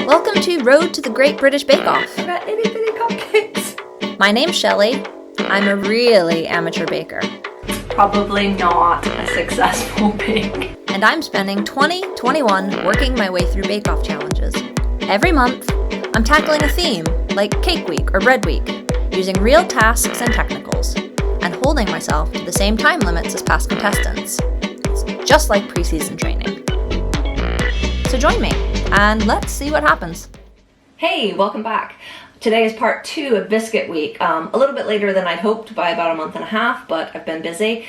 Welcome to Road to the Great British Bake Off. I got itty bitty cupcakes. My name's Shelley. I'm a really amateur baker. Probably not a successful bake. And I'm spending 2021 working my way through Bake Off challenges. Every month, I'm tackling a theme, like Cake Week or Bread Week, using real tasks and technicals, and holding myself to the same time limits as past contestants. It's just like preseason training. So join me, and let's see what happens. Hey, welcome back. Today is part 2 of Biscuit Week. A little bit later than I'd hoped by about a month and a half, but I've been busy.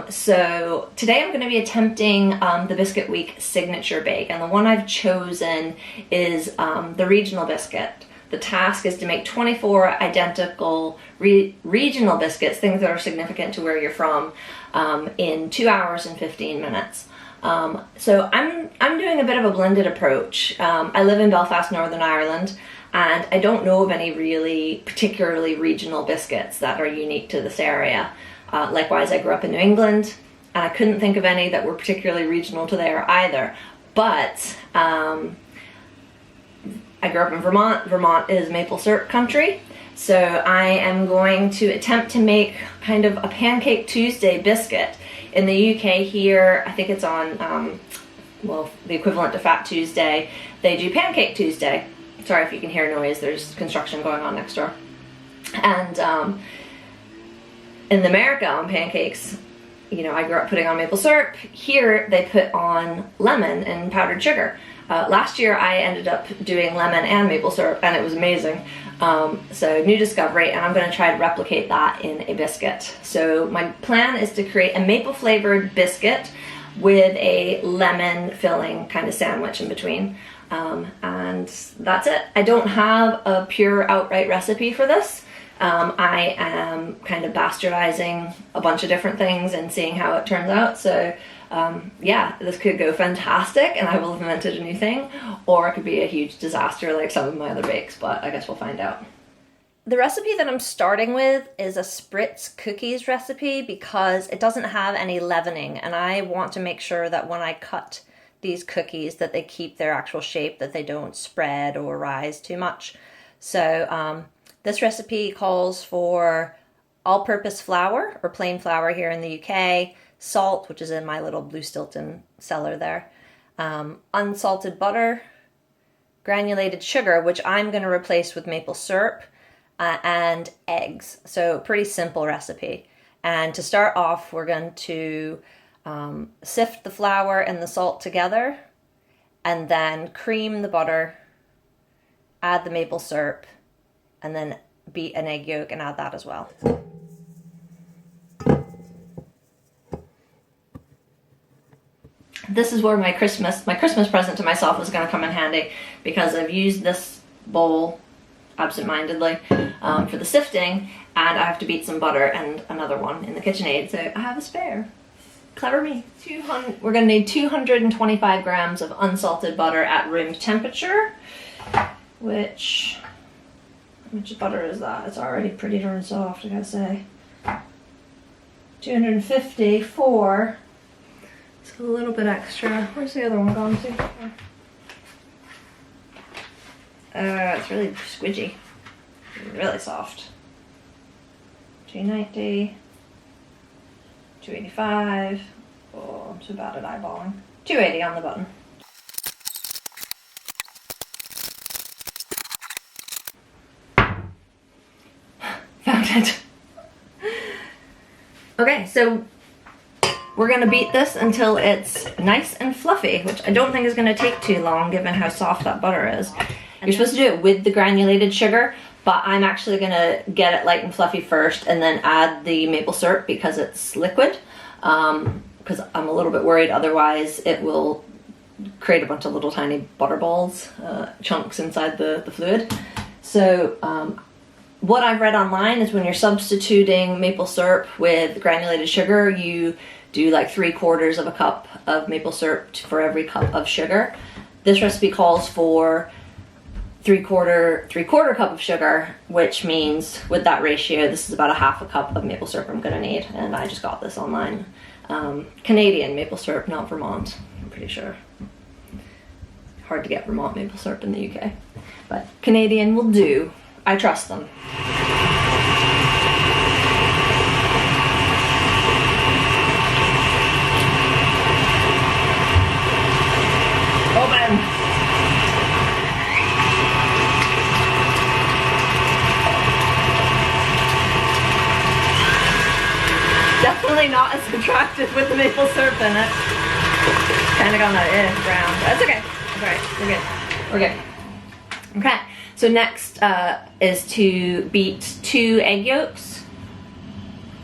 So today I'm going to be attempting the Biscuit Week signature bake, and the one I've chosen is the regional biscuit. The task is to make 24 identical regional biscuits, things that are significant to where you're from, in 2 hours and 15 minutes. So I'm doing a bit of a blended approach. I live in Belfast, Northern Ireland, and I don't know of any really particularly regional biscuits that are unique to this area. Likewise, I grew up in New England, and I couldn't think of any that were particularly regional to there either. But I grew up in Vermont. Vermont is maple syrup country. So I am going to attempt to make kind of a Pancake Tuesday biscuit. In the UK here, I think it's on, well, the equivalent to Fat Tuesday, they do Pancake Tuesday. Sorry if you can hear noise, there's construction going on next door. And in America on pancakes, you know, I grew up putting on maple syrup. Here they put on lemon and powdered sugar. Last year I ended up doing lemon and maple syrup, and it was amazing. So new discovery, and I'm going to try to replicate that in a biscuit. So my plan is to create a maple flavored biscuit with a lemon filling kind of sandwich in between. And that's it. I don't have a pure outright recipe for this. I am kind of bastardizing a bunch of different things and seeing how it turns out. So yeah, this could go fantastic and I will have invented a new thing, or it could be a huge disaster like some of my other bakes, but I guess we'll find out. The recipe that I'm starting with is a spritz cookies recipe because it doesn't have any leavening, and I want to make sure that when I cut these cookies that they keep their actual shape, that they don't spread or rise too much. So this recipe calls for all-purpose flour, or plain flour here in the UK, salt, which is in my little Blue Stilton cellar there, unsalted butter, granulated sugar, which I'm going to replace with maple syrup, and eggs. So pretty simple recipe. And to start off, we're going to sift the flour and the salt together, and then cream the butter, add the maple syrup, and then beat an egg yolk and add that as well. This is where my Christmas present to myself is going to come in handy, because I've used this bowl absent-mindedly for the sifting, and I have to beat some butter and another one in the KitchenAid, so I have a spare. Clever me. We're going to need 225 grams of unsalted butter at room temperature, which, how much butter is that? It's already pretty darn soft, I gotta say. 250 for, it's a little bit extra. Where's the other one gone to? It's really squidgy. Really soft. 290. 285. Oh, I'm so bad at eyeballing. 280 on the button. Found it. Okay, so we're gonna beat this until it's nice and fluffy, which I don't think is gonna take too long given how soft that butter is. You're supposed to do it with the granulated sugar, but I'm actually gonna get it light and fluffy first and then add the maple syrup because it's liquid, because I'm a little bit worried otherwise it will create a bunch of little tiny butter balls, chunks inside the fluid. So what I've read online is when you're substituting maple syrup with granulated sugar, you do like 3/4 of a cup of maple syrup for every cup of sugar. This recipe calls for three-quarter cup of sugar, which means with that ratio, this is about a half a cup of maple syrup I'm gonna need, and I just got this online. Canadian maple syrup, not Vermont, I'm pretty sure. hard to get Vermont maple syrup in the UK. But Canadian will do. I trust them. Open! Definitely not as attractive with the maple syrup in it. Kind of on that brown. That's okay. That's alright. We're good. We're good. Okay. So next is to beat 2 egg yolks.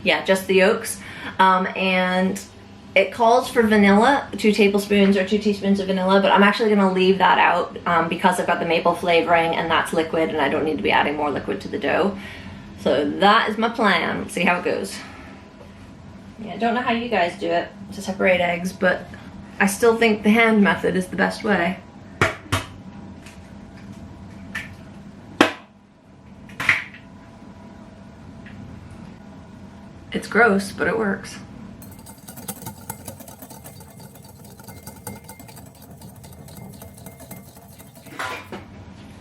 Yeah, just the yolks. And it calls for vanilla, 2 tablespoons or 2 teaspoons of vanilla, but I'm actually going to leave that out because I've got the maple flavoring and that's liquid and I don't need to be adding more liquid to the dough. So that is my plan. Let's see how it goes. Yeah, I don't know how you guys do it to separate eggs, but I still think the hand method is the best way. It's gross, but it works.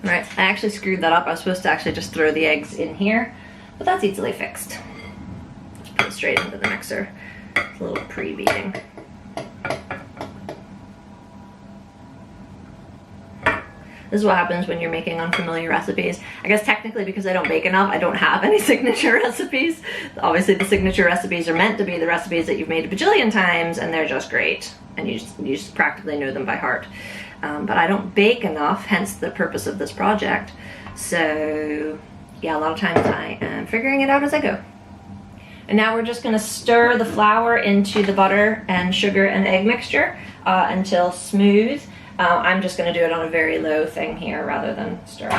Alright, I actually screwed that up. I was supposed to actually just throw the eggs in here, but that's easily fixed. Put it straight into the mixer. It's a little pre-beating. This is what happens when you're making unfamiliar recipes. I guess technically because I don't bake enough, I don't have any signature recipes. Obviously the signature recipes are meant to be the recipes that you've made a bajillion times and they're just great. And you just practically know them by heart. But I don't bake enough, hence the purpose of this project. So yeah, a lot of times I am figuring it out as I go. And now we're just gonna stir the flour into the butter and sugar and egg mixture until smooth. I'm just gonna do it on a very low thing here rather than stirring.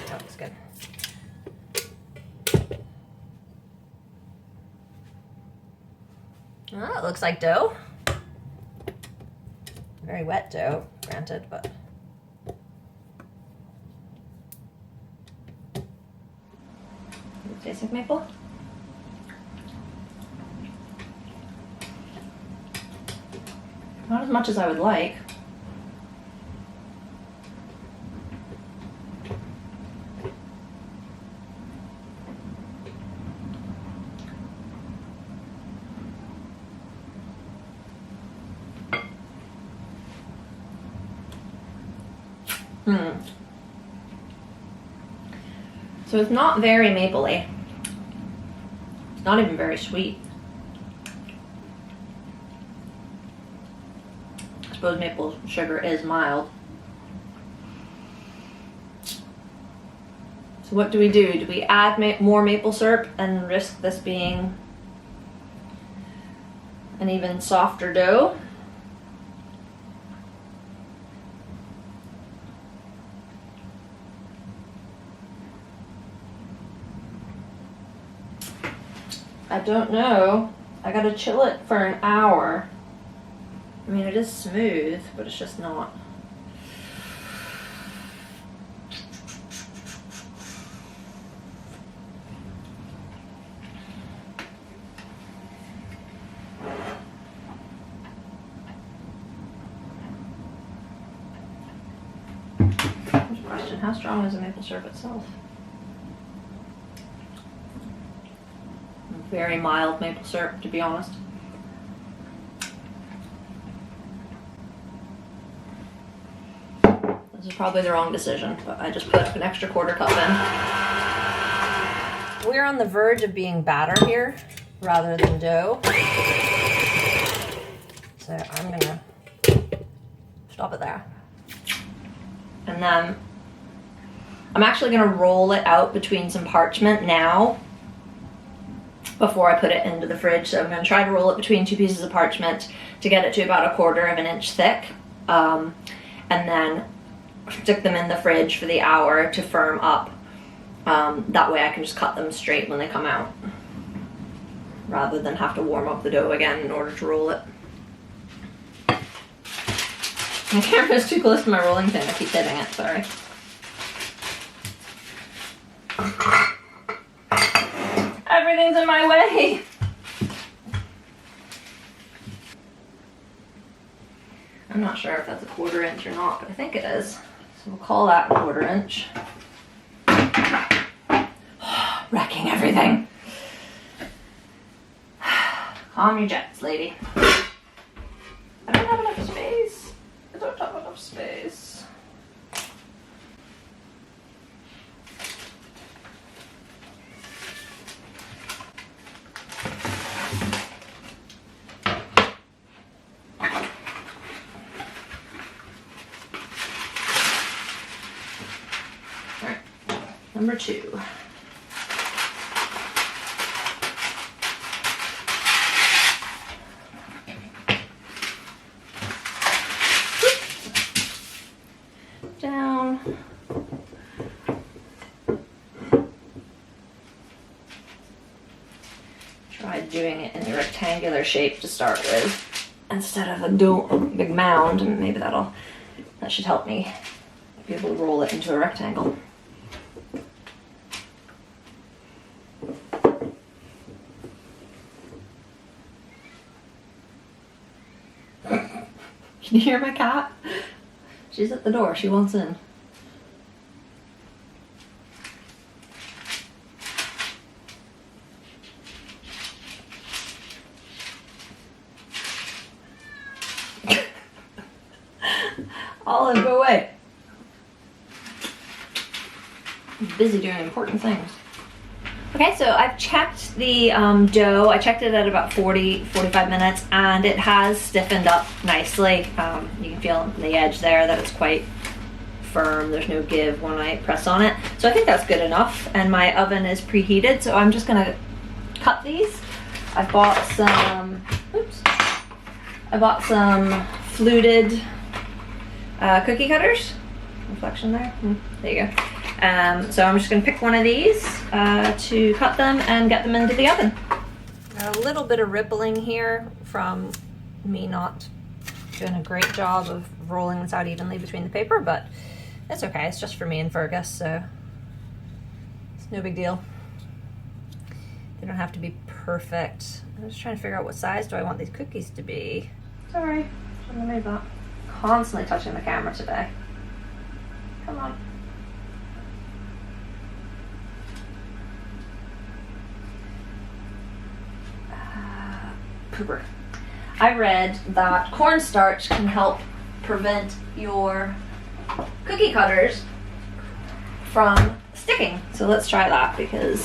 That looks good. Oh, it looks like dough. Very wet dough, granted, but. Tastes like maple. Not as much as I would like. So it's not very mapley. It's not even very sweet. I suppose maple sugar is mild. So what do? Do we add more maple syrup and risk this being an even softer dough? I don't know. I gotta chill it for an hour. I mean, it is smooth, but it's just not. There's a question, how strong is the maple syrup itself? Very mild maple syrup, to be honest. This is probably the wrong decision, but I just put an extra quarter cup in. We're on the verge of being batter here rather than dough. So I'm gonna stop it there. And then I'm actually gonna roll it out between some parchment now before I put it into the fridge. So I'm going to try to roll it between 2 pieces of parchment to get it to about 1/4 of an inch thick, and then stick them in the fridge for the hour to firm up. That way I can just cut them straight when they come out rather than have to warm up the dough again in order to roll it. My camera's too close to my rolling pin. I keep hitting it, sorry. in my way. I'm not sure if that's a 1/4 inch or not, but I think it is. So we'll call that 1/4 inch. Wrecking everything. Calm your jets, lady. I don't have enough space. I don't have enough space. All right, number 2. Down. Try doing it in a rectangular shape to start with instead of a big mound, and maybe that should help me be able to roll it into a rectangle. Can you hear my cat? She's at the door. She wants in. Olive, go away. I'm busy doing important things. Okay, so I've checked the dough. I checked it at about 45 minutes, and it has stiffened up nicely. You can feel on the edge there that it's quite firm. There's no give when I press on it. So I think that's good enough, and my oven is preheated, so I'm just gonna cut these. I bought some fluted cookie cutters. Reflection there. There you go. So I'm just going to pick one of these to cut them and get them into the oven. A little bit of rippling here from me not doing a great job of rolling this out evenly between the paper, but it's okay. It's just for me and Fergus, so it's no big deal. They don't have to be perfect. I'm just trying to figure out what size do I want these cookies to be. Sorry, shouldn't have made that. Constantly touching the camera today. Come on. Pooper. I read that cornstarch can help prevent your cookie cutters from sticking. So let's try that, because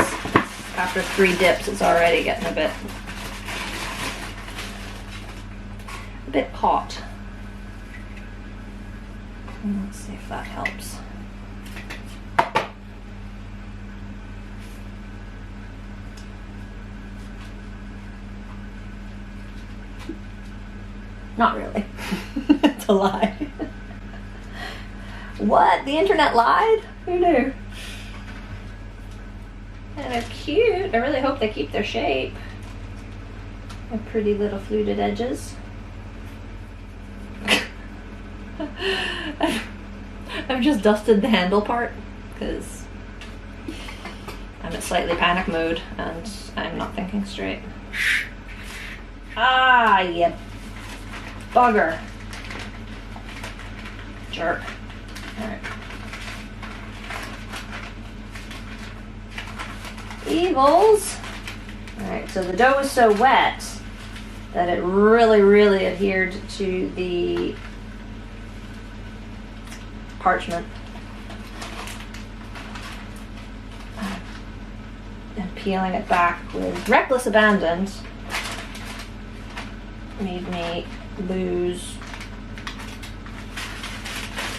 after 3 dips it's already getting a bit caught. Let's see if that helps. Not really. It's a lie. What? The internet lied? Who knew? And they're cute. I really hope they keep their shape. Their pretty little fluted edges. I've just dusted the handle part because I'm in slightly panic mode and I'm not thinking straight. Ah, you bugger. Jerk. Alright. Evils. Alright, so the dough was so wet that it really adhered to the parchment. And peeling it back with reckless abandon made me lose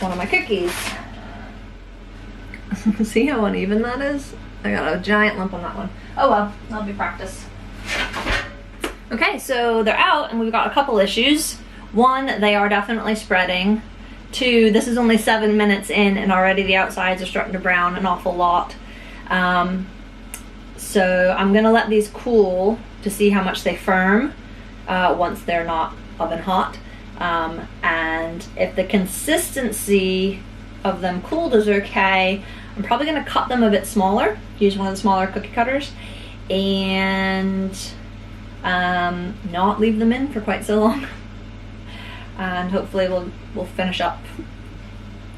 one of my cookies. See how uneven that is? I got a giant lump on that one. Oh well, that'll be practice. Okay, so they're out and we've got a couple issues. One, they are definitely spreading. 2, this is only 7 minutes in and already the outsides are starting to brown an awful lot. So I'm gonna let these cool to see how much they firm once they're not oven hot. And if the consistency of them cooled is okay, I'm probably gonna cut them a bit smaller, use one of the smaller cookie cutters. and not leave them in for quite so long. And hopefully we'll finish up,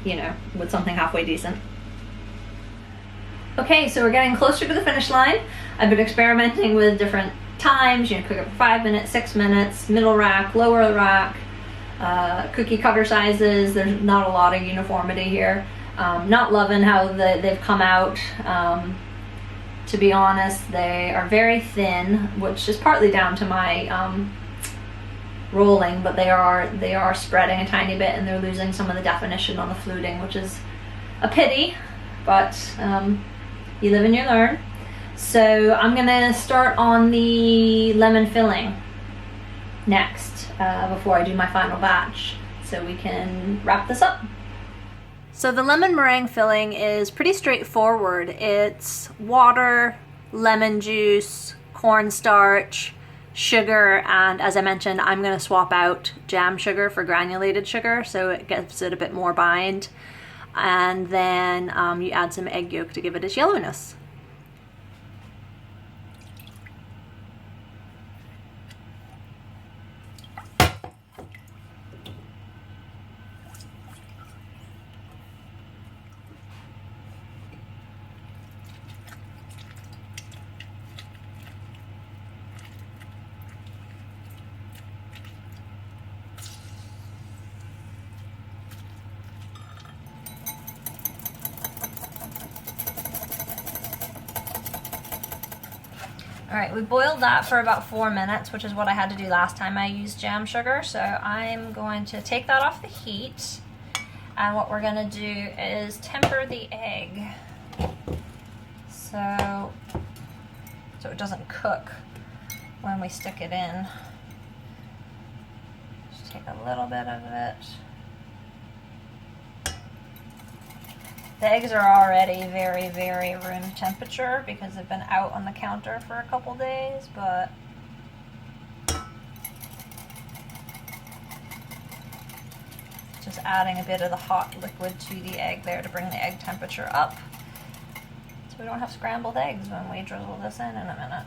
you know, with something halfway decent. Okay, so we're getting closer to the finish line. I've been experimenting with different times, you know, cook it for 5 minutes, 6 minutes, middle rack, lower rack, cookie cutter sizes. There's not a lot of uniformity here. Not loving how they've come out. To be honest, they are very thin, which is partly down to my rolling, but they are spreading a tiny bit, and they're losing some of the definition on the fluting, which is a pity, but you live and you learn. So I'm gonna start on the lemon filling next, before I do my final batch, so we can wrap this up. So the lemon meringue filling is pretty straightforward. It's water, lemon juice, cornstarch, sugar, and as I mentioned, I'm going to swap out jam sugar for granulated sugar so it gives it a bit more bind. And then you add some egg yolk to give it its yellowness. All right, we boiled that for about 4 minutes, which is what I had to do last time I used jam sugar. So I'm going to take that off the heat. And what we're gonna do is temper the egg. So it doesn't cook when we stick it in. Just take a little bit of it. The eggs are already very, very room temperature because they've been out on the counter for a couple days, but just adding a bit of the hot liquid to the egg there to bring the egg temperature up so we don't have scrambled eggs when we drizzle this in a minute.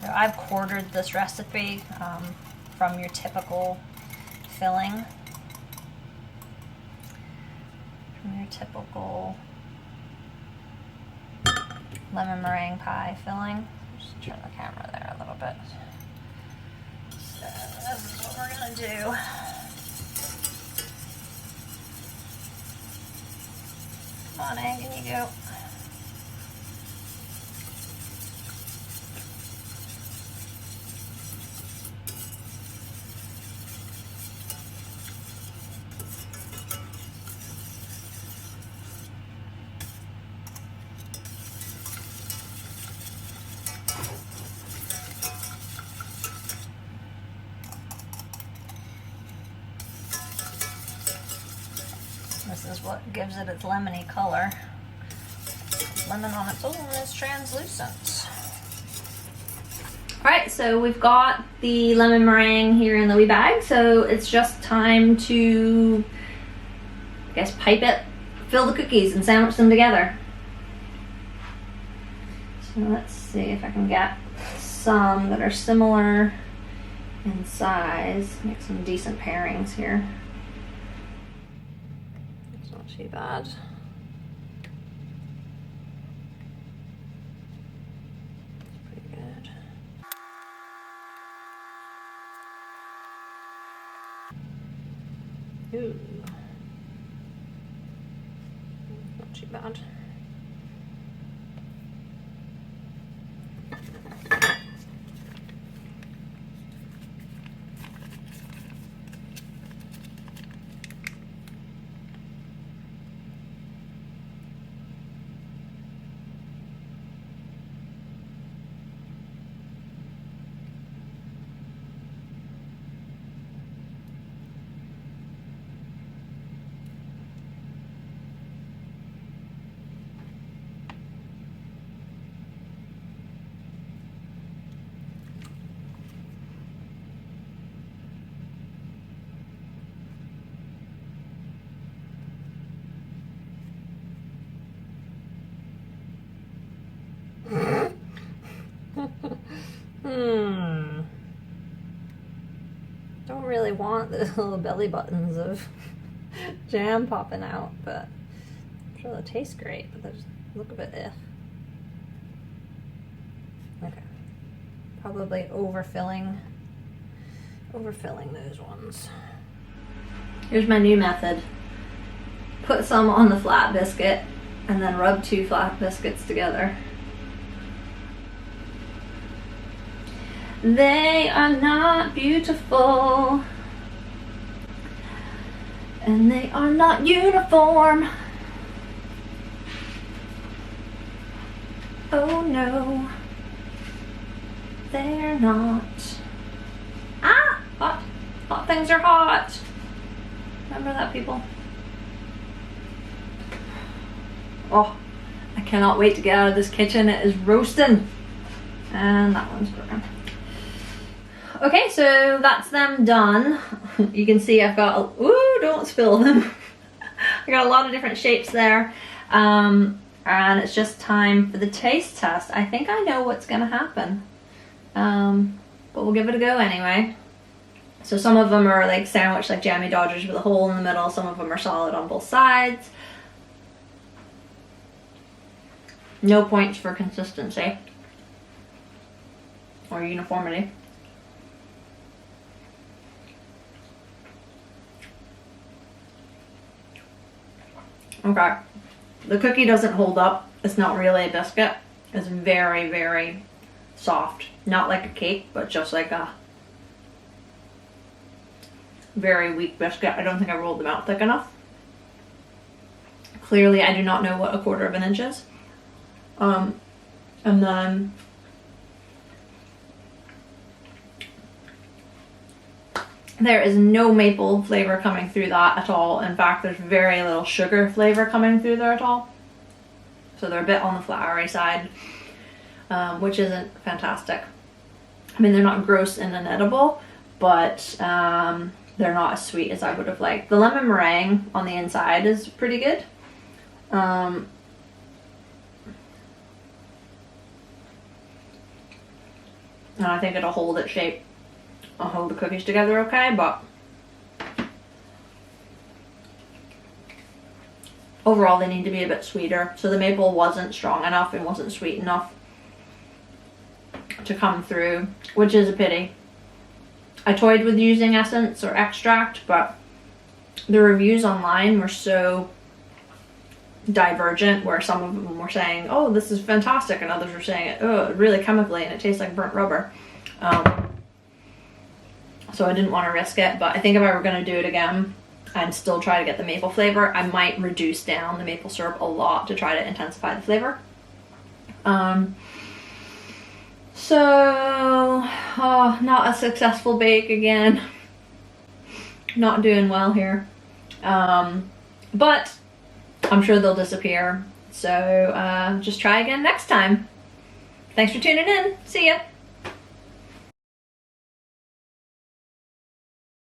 So I've quartered this recipe from your typical filling, from your typical lemon meringue pie filling. Just turn the camera there a little bit. So this is what we're gonna do. Come on, egg, in you go. This is what gives it its lemony color. Lemon on its own is translucent. Alright, so we've got the lemon meringue here in the wee bag, so it's just time to, I guess, pipe it, fill the cookies, and sandwich them together. So let's see if I can get some that are similar in size. Make some decent pairings here. It's not too bad. Pretty good. Ooh. Not too bad. Don't really want the little belly buttons of jam popping out, but I'm sure they'll taste great, but they just look a bit Okay. Probably overfilling those ones. Here's my new method. Put some on the flat biscuit and then rub 2 flat biscuits together. They are not beautiful, and they are not uniform. Oh no, they're not. Ah, hot. Hot things are hot. Remember that, people? Oh, I cannot wait to get out of this kitchen. It is roasting. And that one's broken. Okay, so that's them done. You can see I've got, ooh, don't spill them. I got a lot of different shapes there. And it's just time for the taste test. I think I know what's gonna happen. But we'll give it a go anyway. So some of them are like sandwich, like Jammy Dodgers with a hole in the middle. Some of them are solid on both sides. No points for consistency or uniformity. Okay, the cookie doesn't hold up. It's not really a biscuit. It's very, very soft. Not like a cake, but just like a very weak biscuit. I don't think I rolled them out thick enough. Clearly, I do not know what 1/4 inch is. And then there is no maple flavor coming through that at all. In fact, there's very little sugar flavor coming through there at all. So they're a bit on the floury side, which isn't fantastic. I mean, they're not gross and inedible, but they're not as sweet as I would have liked. The lemon meringue on the inside is pretty good. And I think it'll hold its shape. I'll hold the cookies together okay, but overall they need to be a bit sweeter. So the maple wasn't strong enough and wasn't sweet enough to come through, which is a pity. I toyed with using essence or extract, but the reviews online were so divergent, where some of them were saying, oh, this is fantastic, and others were saying, oh, really chemically and it tastes like burnt rubber. So I didn't want to risk it, but I think if I were going to do it again and still try to get the maple flavor, I might reduce down the maple syrup a lot to try to intensify the flavor. Not a successful bake again. Not doing well here. But I'm sure they'll disappear. So just try again next time. Thanks for tuning in. See ya.